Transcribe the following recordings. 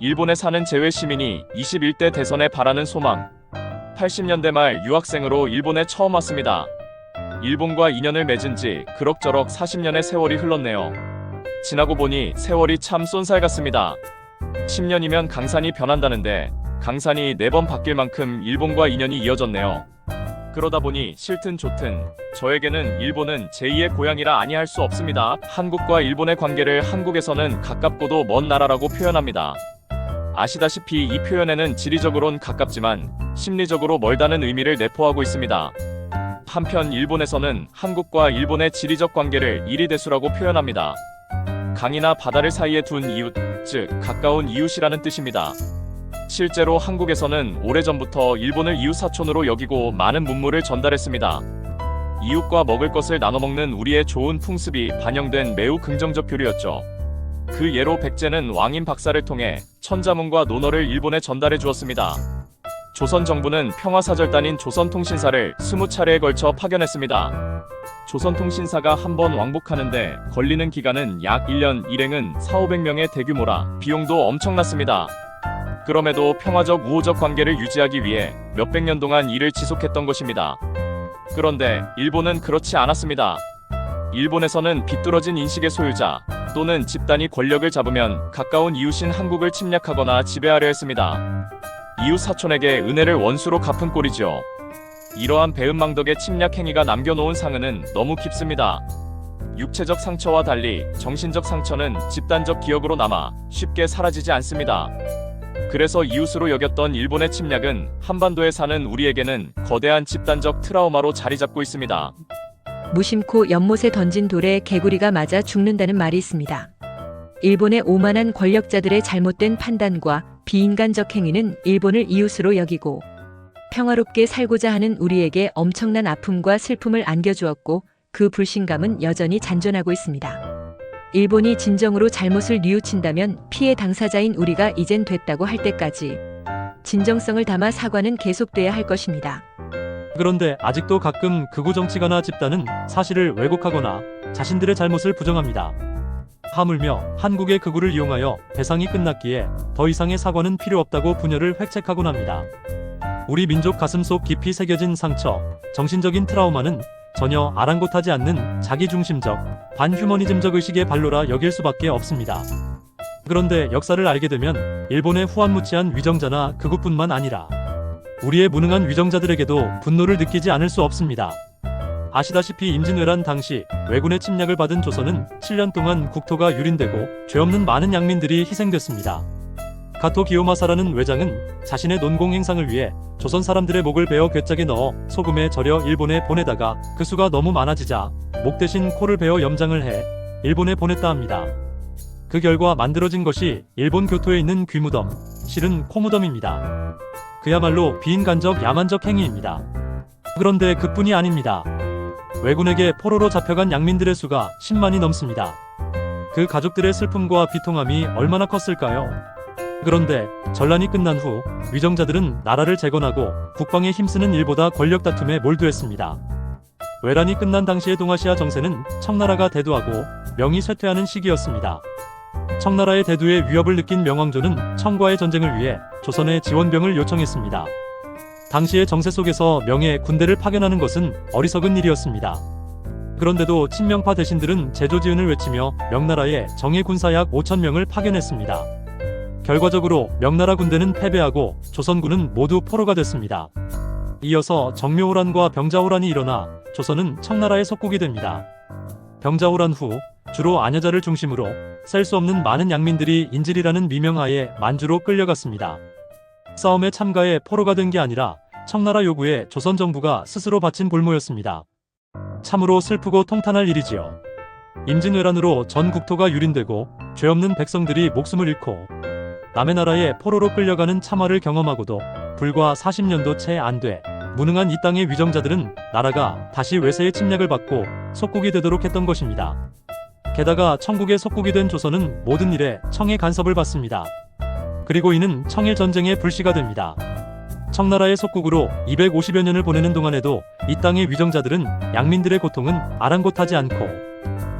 일본에 사는 재외 시민이 21대 대선에 바라는 소망. 80년대 말 유학생으로 일본에 처음 왔습니다. 일본과 인연을 맺은 지 그럭저럭 40년의 세월이 흘렀네요. 지나고 보니 세월이 참 쏜살 같습니다. 10년이면 강산이 변한다는데 강산이 4번 바뀔 만큼 일본과 인연이 이어졌네요. 그러다 보니 싫든 좋든 저에게는 일본은 제2의 고향이라 아니할 수 없습니다. 한국과 일본의 관계를 한국에서는 가깝고도 먼 나라라고 표현합니다. 아시다시피 이 표현에는 지리적으론 가깝지만 심리적으로 멀다는 의미를 내포하고 있습니다. 한편 일본에서는 한국과 일본의 지리적 관계를 이리대수라고 표현합니다. 강이나 바다를 사이에 둔 이웃, 즉 가까운 이웃이라는 뜻입니다. 실제로 한국에서는 오래전부터 일본을 이웃사촌으로 여기고 많은 문물을 전달했습니다. 이웃과 먹을 것을 나눠 먹는 우리의 좋은 풍습이 반영된 매우 긍정적 교류였죠. 그 예로 백제는 왕인 박사를 통해 천자문과 논어를 일본에 전달해 주었습니다. 조선 정부는 평화사절단인 조선통신사를 20차례에 걸쳐 파견했습니다. 조선통신사가 한 번 왕복하는데 걸리는 기간은 약 1년, 일행은 4,500명의 대규모라 비용도 엄청났습니다. 그럼에도 평화적 우호적 관계를 유지하기 위해 몇백 년 동안 이를 지속했던 것입니다. 그런데 일본은 그렇지 않았습니다. 일본에서는 비뚤어진 인식의 소유자 또는 집단이 권력을 잡으면 가까운 이웃인 한국을 침략하거나 지배하려 했습니다. 이웃 사촌에게 은혜를 원수로 갚은 꼴이죠. 이러한 배은망덕의 침략 행위가 남겨놓은 상흔은 너무 깊습니다. 육체적 상처와 달리 정신적 상처는 집단적 기억으로 남아 쉽게 사라지지 않습니다. 그래서 이웃으로 여겼던 일본의 침략은 한반도에 사는 우리에게는 거대한 집단적 트라우마로 자리 잡고 있습니다. 무심코 연못에 던진 돌에 개구리가 맞아 죽는다는 말이 있습니다. 일본의 오만한 권력자들의 잘못된 판단과 비인간적 행위는 일본을 이웃으로 여기고 평화롭게 살고자 하는 우리에게 엄청난 아픔과 슬픔을 안겨주었고 그 불신감은 여전히 잔존하고 있습니다. 일본이 진정으로 잘못을 뉘우친다면 피해 당사자인 우리가 이젠 됐다고 할 때까지 진정성을 담아 사과는 계속돼야 할 것입니다. 그런데 아직도 가끔 극우 정치가나 집단은 사실을 왜곡하거나 자신들의 잘못을 부정합니다. 하물며 한국의 극우를 이용하여 배상이 끝났기에 더 이상의 사과는 필요 없다고 분열을 획책하곤 합니다. 우리 민족 가슴속 깊이 새겨진 상처, 정신적인 트라우마는 전혀 아랑곳하지 않는 자기중심적, 반휴머니즘적 의식의 발로라 여길 수밖에 없습니다. 그런데 역사를 알게 되면 일본의 후한무치한 위정자나 극우뿐만 아니라 우리의 무능한 위정자들에게도 분노를 느끼지 않을 수 없습니다. 아시다시피 임진왜란 당시 왜군의 침략을 받은 조선은 7년 동안 국토가 유린되고 죄 없는 많은 양민들이 희생됐습니다. 가토 기요마사라는 외장은 자신의 논공 행상을 위해 조선 사람들의 목을 베어 괴짝에 넣어 소금에 절여 일본에 보내다가 그 수가 너무 많아지자 목 대신 코를 베어 염장을 해 일본에 보냈다 합니다. 그 결과 만들어진 것이 일본 교토에 있는 귀무덤, 실은 코무덤입니다. 그야말로 비인간적 야만적 행위입니다. 그런데 그뿐이 아닙니다. 왜군에게 포로로 잡혀간 양민들의 수가 10만이 넘습니다. 그 가족들의 슬픔과 비통함이 얼마나 컸을까요? 그런데 전란이 끝난 후 위정자들은 나라를 재건하고 국방에 힘쓰는 일보다 권력 다툼에 몰두했습니다. 외란이 끝난 당시의 동아시아 정세는 청나라가 대두하고 명이 쇠퇴하는 시기였습니다. 청나라의 대두에 위협을 느낀 명왕조는 청과의 전쟁을 위해 조선에 지원병을 요청했습니다. 당시의 정세 속에서 명의 군대를 파견하는 것은 어리석은 일이었습니다. 그런데도 친명파 대신들은 제조지은을 외치며 명나라에 정예 군사 약 5,000명을 파견했습니다. 결과적으로 명나라 군대는 패배하고 조선군은 모두 포로가 됐습니다. 이어서 정묘호란과 병자호란이 일어나 조선은 청나라의 속국이 됩니다. 병자호란 후 주로 아녀자를 중심으로 셀 수 없는 많은 양민들이 인질이라는 미명하에 만주로 끌려갔습니다. 싸움에 참가해 포로가 된 게 아니라 청나라 요구에 조선 정부가 스스로 바친 볼모였습니다. 참으로 슬프고 통탄할 일이지요. 임진왜란으로 전 국토가 유린되고 죄 없는 백성들이 목숨을 잃고 남의 나라에 포로로 끌려가는 참화를 경험하고도 불과 40년도 채 안 돼 무능한 이 땅의 위정자들은 나라가 다시 외세의 침략을 받고 속국이 되도록 했던 것입니다. 게다가 청국의 속국이 된 조선은 모든 일에 청의 간섭을 받습니다. 그리고 이는 청일 전쟁의 불씨가 됩니다. 청나라의 속국으로 250여 년을 보내는 동안에도 이 땅의 위정자들은 양민들의 고통은 아랑곳하지 않고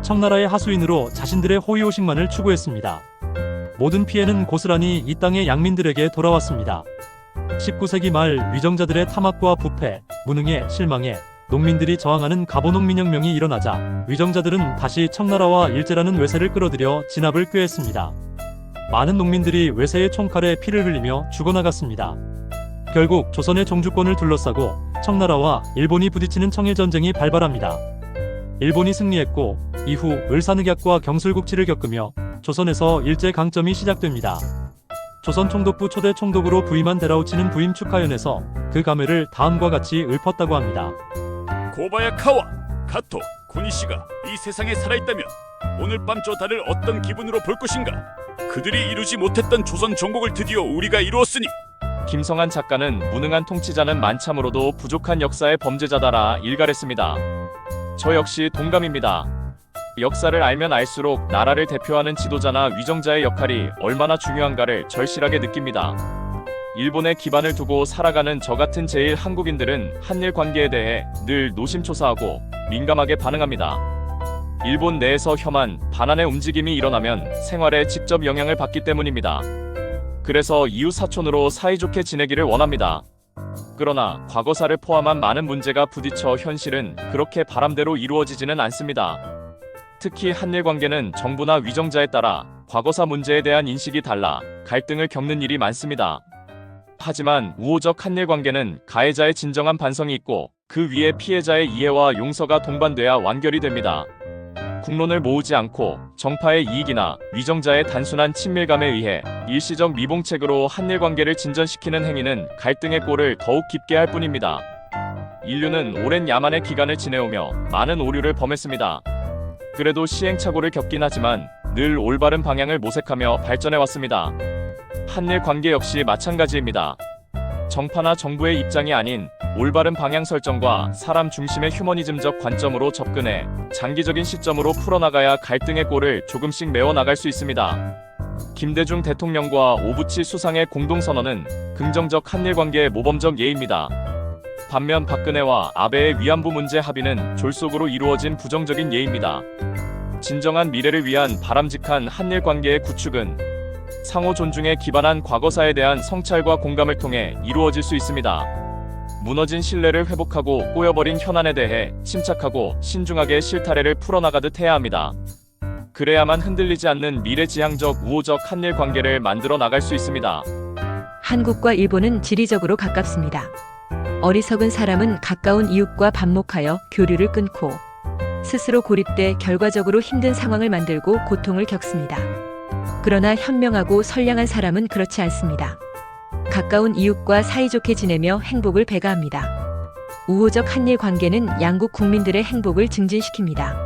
청나라의 하수인으로 자신들의 호의호식만을 추구했습니다. 모든 피해는 고스란히 이 땅의 양민들에게 돌아왔습니다. 19세기 말 위정자들의 탐악과 부패, 무능에 실망해 농민들이 저항하는 가보농민혁명이 일어나자 위정자들은 다시 청나라와 일제라는 외세를 끌어들여 진압을 꾀했습니다. 많은 농민들이 외세의 총칼에 피를 흘리며 죽어나갔습니다. 결국 조선의 종주권을 둘러싸고 청나라와 일본이 부딪히는 청일전쟁이 발발합니다. 일본이 승리했고 이후 을사늑약과 경술국치를 겪으며 조선에서 일제 강점이 시작됩니다. 조선 총독부 초대 총독으로 부임한 데라우치는 부임 축하연에서 그 감회를 다음과 같이 읊었다고 합니다. 고바야카와 가토, 고니씨가 이 세상에 살아있다면 오늘 밤 저 달을 어떤 기분으로 볼 것인가? 그들이 이루지 못했던 조선 정복을 드디어 우리가 이루었으니. 김성한 작가는 무능한 통치자는 만참으로도 부족한 역사의 범죄자다라 일갈했습니다. 저 역시 동감입니다. 역사를 알면 알수록 나라를 대표하는 지도자나 위정자의 역할이 얼마나 중요한가를 절실하게 느낍니다. 일본에 기반을 두고 살아가는 저 같은 제일 한국인들은 한일 관계에 대해 늘 노심초사하고 민감하게 반응합니다. 일본 내에서 혐한, 반환의 움직임이 일어나면 생활에 직접 영향을 받기 때문입니다. 그래서 이웃 사촌으로 사이좋게 지내기를 원합니다. 그러나 과거사를 포함한 많은 문제가 부딪혀 현실은 그렇게 바람대로 이루어지지는 않습니다. 특히 한일 관계는 정부나 위정자에 따라 과거사 문제에 대한 인식이 달라 갈등을 겪는 일이 많습니다. 하지만 우호적 한일 관계는 가해자의 진정한 반성이 있고 그 위에 피해자의 이해와 용서가 동반돼야 완결이 됩니다. 국론을 모으지 않고 정파의 이익이나 위정자의 단순한 친밀감에 의해 일시적 미봉책으로 한일 관계를 진전시키는 행위는 갈등의 꼴을 더욱 깊게 할 뿐입니다. 인류는 오랜 야만의 기간을 지내오며 많은 오류를 범했습니다. 그래도 시행착오를 겪긴 하지만 늘 올바른 방향을 모색하며 발전해왔습니다. 한일 관계 역시 마찬가지입니다. 정파나 정부의 입장이 아닌 올바른 방향 설정과 사람 중심의 휴머니즘적 관점으로 접근해 장기적인 시점으로 풀어나가야 갈등의 꼴을 조금씩 메워나갈 수 있습니다. 김대중 대통령과 오부치 수상의 공동선언은 긍정적 한일 관계의 모범적 예입니다. 반면 박근혜와 아베의 위안부 문제 합의는 졸속으로 이루어진 부정적인 예입니다. 진정한 미래를 위한 바람직한 한일 관계의 구축은 상호 존중에 기반한 과거사에 대한 성찰과 공감을 통해 이루어질 수 있습니다. 무너진 신뢰를 회복하고 꼬여버린 현안에 대해 침착하고 신중하게 실타래를 풀어나가듯 해야 합니다. 그래야만 흔들리지 않는 미래지향적 우호적 한일 관계를 만들어 나갈 수 있습니다. 한국과 일본은 지리적으로 가깝습니다. 어리석은 사람은 가까운 이웃과 반목하여 교류를 끊고 스스로 고립돼 결과적으로 힘든 상황을 만들고 고통을 겪습니다. 그러나 현명하고 선량한 사람은 그렇지 않습니다. 가까운 이웃과 사이좋게 지내며 행복을 배가합니다. 우호적 한일 관계는 양국 국민들의 행복을 증진시킵니다.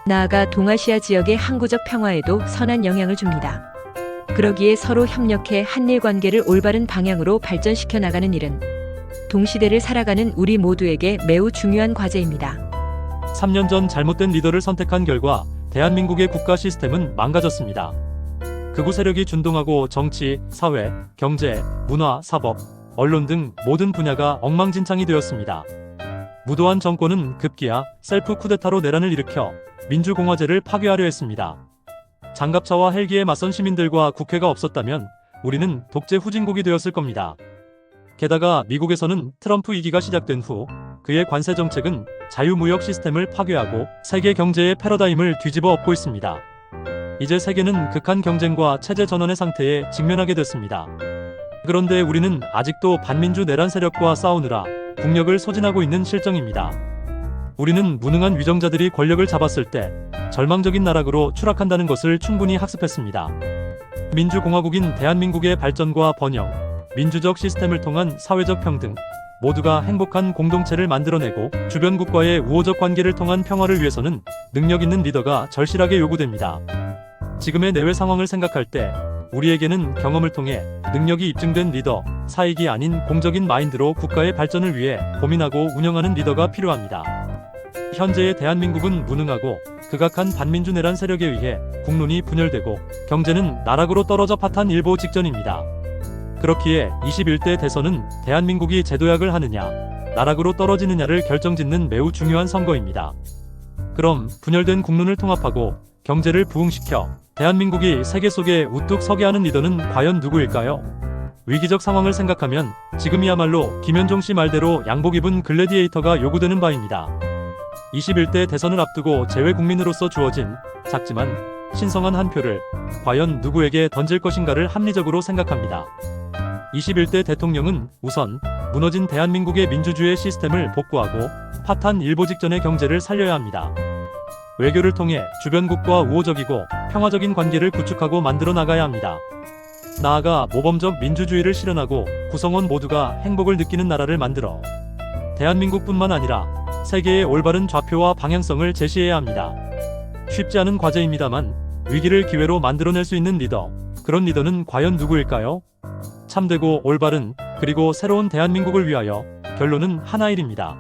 나아가 동아시아 지역의 항구적 평화에도 선한 영향을 줍니다. 그러기에 서로 협력해 한일 관계를 올바른 방향으로 발전시켜 나가는 일은 동시대를 살아가는 우리 모두에게 매우 중요한 과제입니다. 3년 전 잘못된 리더를 선택한 결과 대한민국의 국가 시스템은 망가졌습니다. 극우 세력이 준동하고 정치, 사회, 경제, 문화, 사법, 언론 등 모든 분야가 엉망진창이 되었습니다. 무도한 정권은 급기야 셀프 쿠데타로 내란을 일으켜 민주공화제를 파괴하려 했습니다. 장갑차와 헬기에 맞선 시민들과 국회가 없었다면 우리는 독재 후진국이 되었을 겁니다. 게다가 미국에서는 트럼프 2기가 시작된 후 그의 관세 정책은 자유무역 시스템을 파괴하고 세계 경제의 패러다임을 뒤집어 엎고 있습니다. 이제 세계는 극한 경쟁과 체제 전환의 상태에 직면하게 됐습니다. 그런데 우리는 아직도 반민주 내란 세력과 싸우느라 국력을 소진하고 있는 실정입니다. 우리는 무능한 위정자들이 권력을 잡았을 때 절망적인 나락으로 추락한다는 것을 충분히 학습했습니다. 민주공화국인 대한민국의 발전과 번영, 민주적 시스템을 통한 사회적 평등, 모두가 행복한 공동체를 만들어내고 주변국과의 우호적 관계를 통한 평화를 위해서는 능력 있는 리더가 절실하게 요구됩니다. 지금의 내외 상황을 생각할 때 우리에게는 경험을 통해 능력이 입증된 리더, 사익이 아닌 공적인 마인드로 국가의 발전을 위해 고민하고 운영하는 리더가 필요합니다. 현재의 대한민국은 무능하고 극악한 반민주 내란 세력에 의해 국론이 분열되고 경제는 나락으로 떨어져 파탄일보 직전입니다. 그렇기에 21대 대선은 대한민국이 제도약을 하느냐, 나락으로 떨어지느냐를 결정짓는 매우 중요한 선거입니다. 그럼 분열된 국론을 통합하고 경제를 부흥시켜 대한민국이 세계 속에 우뚝 서게 하는 리더는 과연 누구일까요? 위기적 상황을 생각하면 지금이야말로 김현종 씨 말대로 양복 입은 글래디에이터가 요구되는 바입니다. 21대 대선을 앞두고 재외국민으로서 주어진 작지만 신성한 한 표를 과연 누구에게 던질 것인가를 합리적으로 생각합니다. 21대 대통령은 우선 무너진 대한민국의 민주주의 시스템을 복구하고 파탄 일보 직전의 경제를 살려야 합니다. 외교를 통해 주변국과 우호적이고 평화적인 관계를 구축하고 만들어 나가야 합니다. 나아가 모범적 민주주의를 실현하고 구성원 모두가 행복을 느끼는 나라를 만들어 대한민국뿐만 아니라 세계의 올바른 좌표와 방향성을 제시해야 합니다. 쉽지 않은 과제입니다만 위기를 기회로 만들어낼 수 있는 리더, 그런 리더는 과연 누구일까요? 참되고 올바른 그리고 새로운 대한민국을 위하여 결론은 하나일입니다.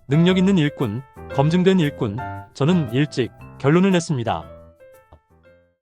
능력 있는 일꾼, 검증된 일꾼. 저는 일찍 결론을 냈습니다.